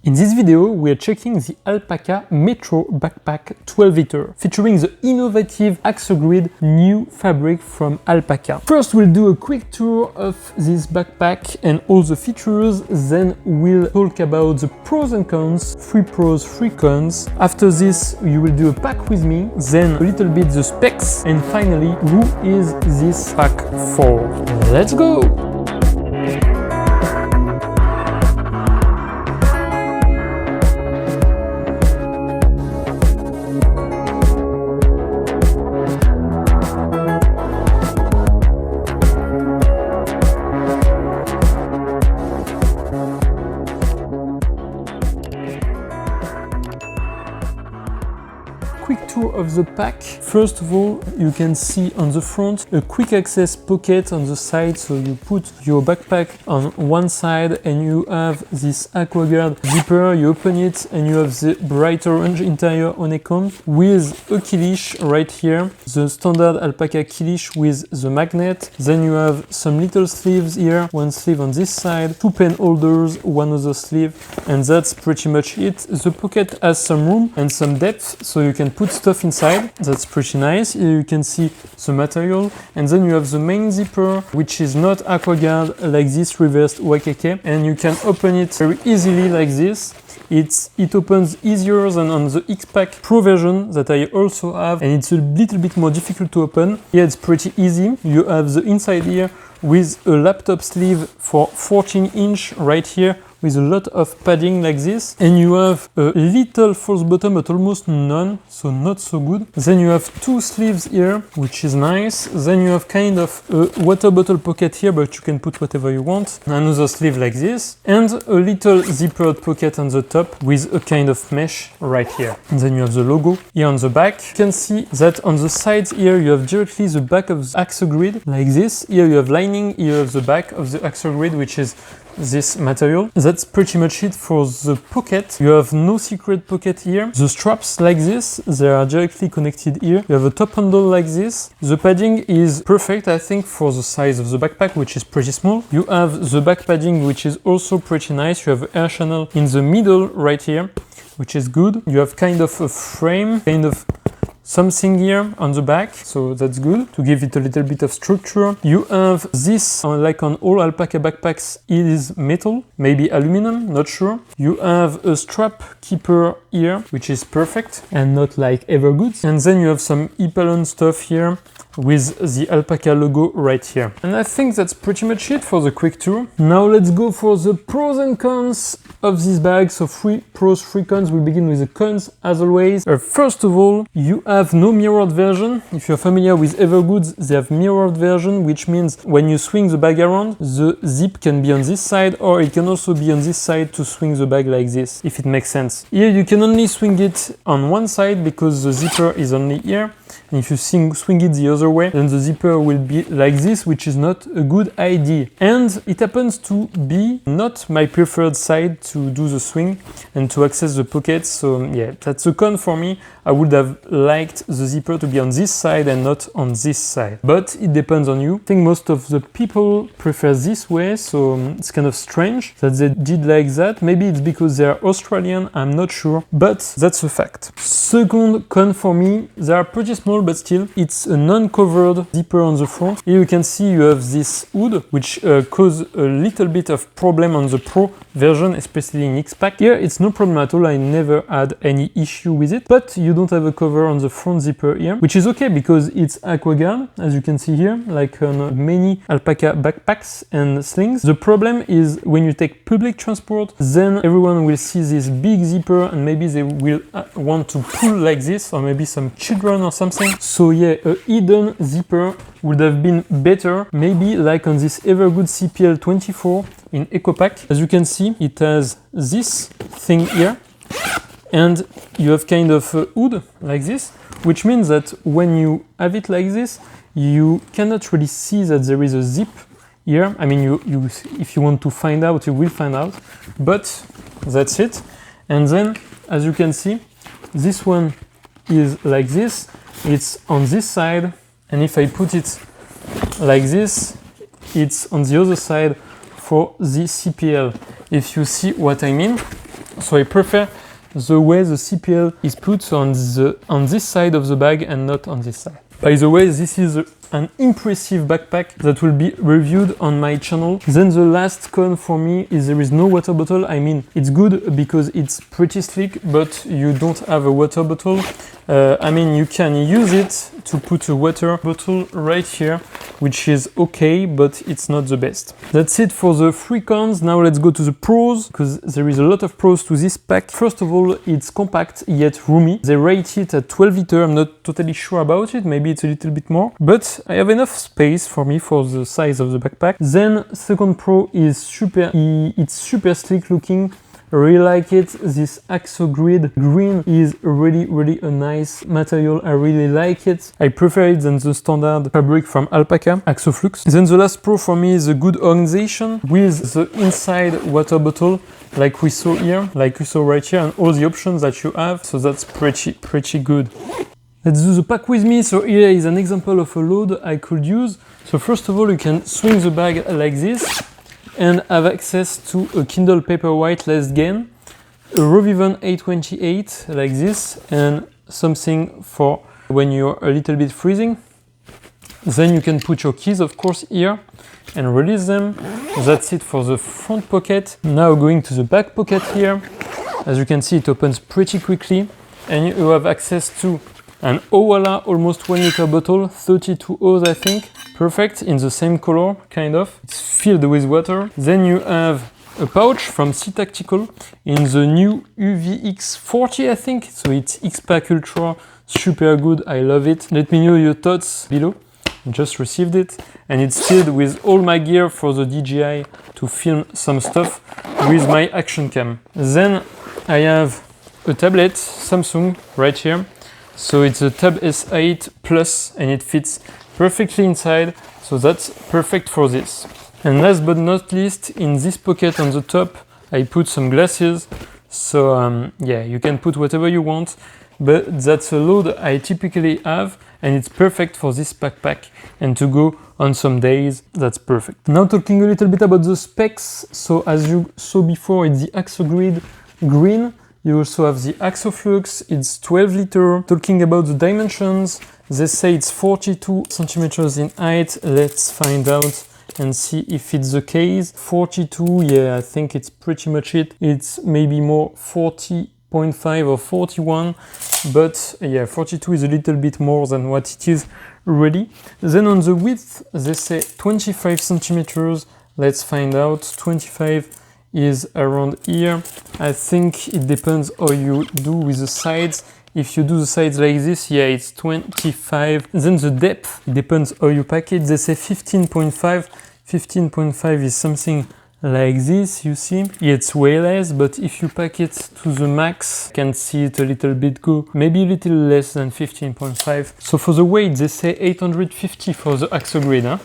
In this video, we are checking the ALPAKA Metro Backpack 12 liter, featuring the innovative Axogrid new fabric from ALPAKA. First, we'll do a quick tour of this backpack and all the features, then we'll talk about the pros and cons, 3 pros, 3 cons. After this, you will do a pack with me, then a little bit the specs, and finally, who is this pack for? Let's go! Quick tour of the pack. First of all, you can see on the front a quick access pocket on the side, so you put your backpack on one side and you have this Axogrid zipper, you open it and you have the bright orange interior honeycomb with a key leash right here, the standard ALPAKA key leash with the magnet. Then you have some little sleeves here, one sleeve on this side, 2 pen holders, one other sleeve, and that's pretty much it. The pocket has some room and some depth, so you can put stuff inside. That's pretty nice. Here you can see the material, and then you have the main zipper, which is not Axogrid like this reversed YKK, and you can open it very easily like this. It opens easier than on the X-Pack Pro version that I also have, and it's a little bit more difficult to open. Here it's pretty easy. You have the inside here with a laptop sleeve for 14-inch right here, with a lot of padding like this, and you have a little false bottom but almost none, so not so good. Then you have 2 sleeves here, which is nice. Then you have kind of a water bottle pocket here, but you can put whatever you want. Another sleeve like this, and a little zippered pocket on the top with a kind of mesh right here. And then you have the logo here on the back. You can see that on the sides here you have directly the back of the Axogrid like this. Here you have lining, here you have the back of the Axogrid, which is this material. That's pretty much it for the pocket. You have no secret pocket here. The straps like this, they are directly connected here. You have a top handle like this. The padding is perfect, I think, for the size of the backpack, which is pretty small. You have the back padding, which is also pretty nice. You have an air channel in the middle right here, which is good. You have kind of a frame, kind of something here on the back, so that's good to give it a little bit of structure. You have this, like on all ALPAKA backpacks, it is metal, maybe aluminum, not sure. You have a strap keeper here, which is perfect and not like Evergoods. And then you have some Epilon stuff here with the ALPAKA logo right here. And I think that's pretty much it for the quick tour. Now let's go for the pros and cons of this bag. So 3 pros, 3 cons. We'll begin with the cons as always. First of all, you have no mirrored version. If you're familiar with Evergoods, they have mirrored version, which means when you swing the bag around, the zip can be on this side, or it can also be on this side to swing the bag like this, if it makes sense. Here you can only swing it on one side because the zipper is only here. And if you swing it the other way, then the zipper will be like this, which is not a good idea. And it happens to be not my preferred side to do the swing and to access the pockets. So yeah, that's a con for me. I would have liked the zipper to be on this side and not on this side. But it depends on you. I think most of the people prefer this way, so it's kind of strange that they did like that. Maybe it's because they are Australian, I'm not sure, but that's a fact. Second con for me, they are pretty small, but still, it's a non-covered zipper on the front. Here you can see you have this hood, which caused a little bit of problem on the Pro version, especially in X-Pack. Here, it's no problem at all. I never had any issue with it, but you don't have a cover on the front zipper here, which is okay because it's Axogrid, as you can see here, like on many ALPAKA backpacks and slings. The problem is when you take public transport, then everyone will see this big zipper and maybe they will want to pull like this, or maybe some children or something. So yeah, a hidden zipper would have been better, maybe like on this Evergood CPL 24 in EcoPack. As you can see, it has this thing here, and you have kind of a hood like this, which means that when you have it like this, you cannot really see that there is a zip here. I mean, if you want to find out, you will find out, but that's it. And then, as you can see, this one is like this. It's on this side, and if I put it like this, it's on the other side for the CPL. If you see what I mean, So I prefer the way the CPL is put on this side of the bag and not on this side. By the way, this is an impressive backpack that will be reviewed on my channel. Then the last con for me is there is no water bottle. I mean, it's good because it's pretty slick, but you don't have a water bottle. I mean, you can use it to put a water bottle right here, which is okay, but it's not the best. That's it for the 3 cons. Now let's go to the pros, because there is a lot of pros to this pack. First of all, it's compact yet roomy. They rate it at 12 liters. I'm not totally sure about it. Maybe it's a little bit more, but I have enough space for me for the size of the backpack. Then second pro is it's super slick looking. I really like it. This Axogrid green is really a nice material. I really like it. I prefer it than the standard fabric from ALPAKA, Axoflux. Then the last pro for me is a good organization with the inside water bottle, like we saw here, like we saw right here, and all the options that you have. So that's pretty good. Let's do the pack with me. So here is an example of a load I could use. So first of all, you can swing the bag like this and have access to a Kindle Paperwhite less gain, a Rovivan 828 like this, and something for when you're a little bit freezing. Then you can put your keys, of course, here and release them. That's it for the front pocket. Now going to the back pocket here. As you can see, it opens pretty quickly, and you have access to an Owala almost 1 liter bottle, 32 O's I think. Perfect, in the same color, kind of. It's filled with water. Then you have a pouch from Sea Tactical in the new UVX40 I think. So it's X-Pack Ultra, super good, I love it. Let me know your thoughts below. I just received it, and it's filled with all my gear for the DJI to film some stuff with my action cam. Then I have a tablet, Samsung, right here. So it's a Tab S8 Plus, and it fits perfectly inside, so that's perfect for this. And last but not least, in this pocket on the top, I put some glasses. So yeah, you can put whatever you want, but that's a load I typically have, and it's perfect for this backpack and to go on some days. That's perfect. Now talking a little bit about the specs. So as you saw before, it's the Axogrid green. You also have the Axoflux, it's 12 liter. Talking about the dimensions, they say it's 42 centimeters in height. Let's find out and see if it's the case. 42, yeah, I think it's pretty much it. It's maybe more 40.5 or 41, but yeah, 42 is a little bit more than what it is really. Then on the width, they say 25 centimeters. Let's find out. 25 is around here. I think it depends how you do with the sides. If you do the sides like this, yeah, it's 25. Then the depth, it depends how you pack it. They say 15.5. 15.5 is something like this, you see. Yeah, it's way less, but if you pack it to the max, you can see it a little bit go, maybe a little less than 15.5. So for the weight, they say 850 for the Axogrid, huh?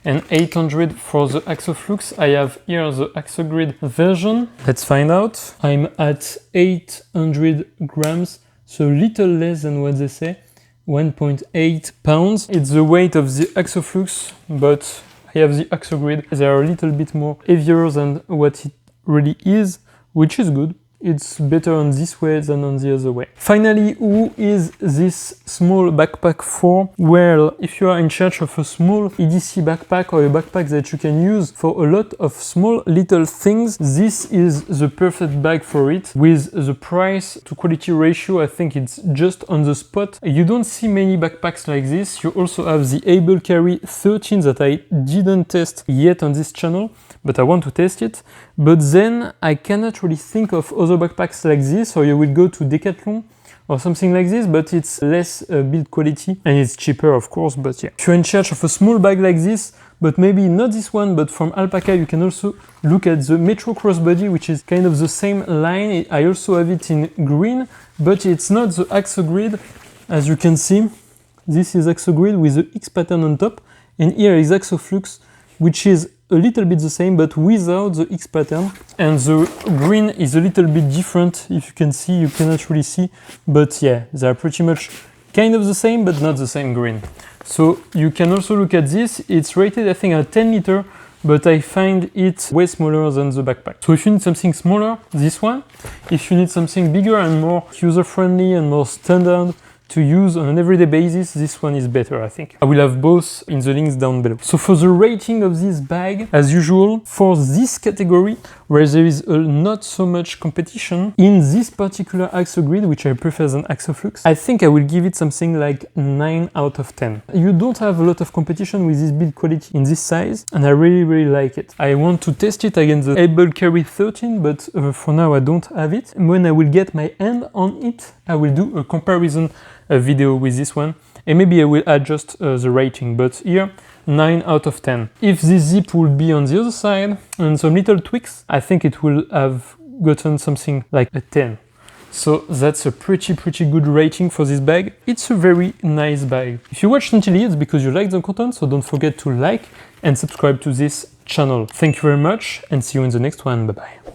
And 800 for the Axoflux. I have here the Axogrid version. Let's find out. I'm at 800 grams, so a little less than what they say, 1.8 pounds. It's the weight of the Axoflux, but I have the Axogrid. They are a little bit more heavier than what it really is, which is good. It's better on this way than on the other way. Finally, who is this small backpack for? Well, if you are in charge of a small EDC backpack or a backpack that you can use for a lot of small little things, this is the perfect bag for it. With the price to quality ratio, I think it's just on the spot. You don't see many backpacks like this. You also have the Able Carry 13 that I didn't test yet on this channel, but I want to test it. But then I cannot really think of other backpacks like this, or you will go to Decathlon or something like this, but it's less build quality and it's cheaper, of course. But yeah, if you're in charge of a small bag like this, but maybe not this one, but from ALPAKA, you can also look at the Metro Crossbody, which is kind of the same line. I also have it in green, but it's not the Axogrid. As you can see, this is Axogrid with the X pattern on top, and here is Axoflux, which is a little bit the same, but without the X pattern. And the green is a little bit different. If you can see, you cannot really see, but yeah, they are pretty much kind of the same, but not the same green. So you can also look at this. It's rated, I think, at 10 liter. but I find it way smaller than the backpack. So if you need something smaller, this one. If you need something bigger and more user-friendly and more standard to use on an everyday basis, this one is better, I think. I will have both in the links down below. So for the rating of this bag, as usual, for this category, where there is not so much competition, in this particular Axogrid, which I prefer than Axoflux, I think I will give it something like 9 out of 10. You don't have a lot of competition with this build quality in this size, and I really like it. I want to test it against the Able Carry 13, but for now I don't have it. When I will get my hand on it, I will do a comparison video with this one, and maybe I will adjust the rating, but here 9 out of 10. If this zip would be on the other side and some little tweaks, I think it will have gotten something like a 10. So that's a pretty good rating for this bag. It's a very nice bag. If you watched until here, it's because you like the content, so don't forget to like and subscribe to this channel. Thank you very much and see you in the next one. Bye bye.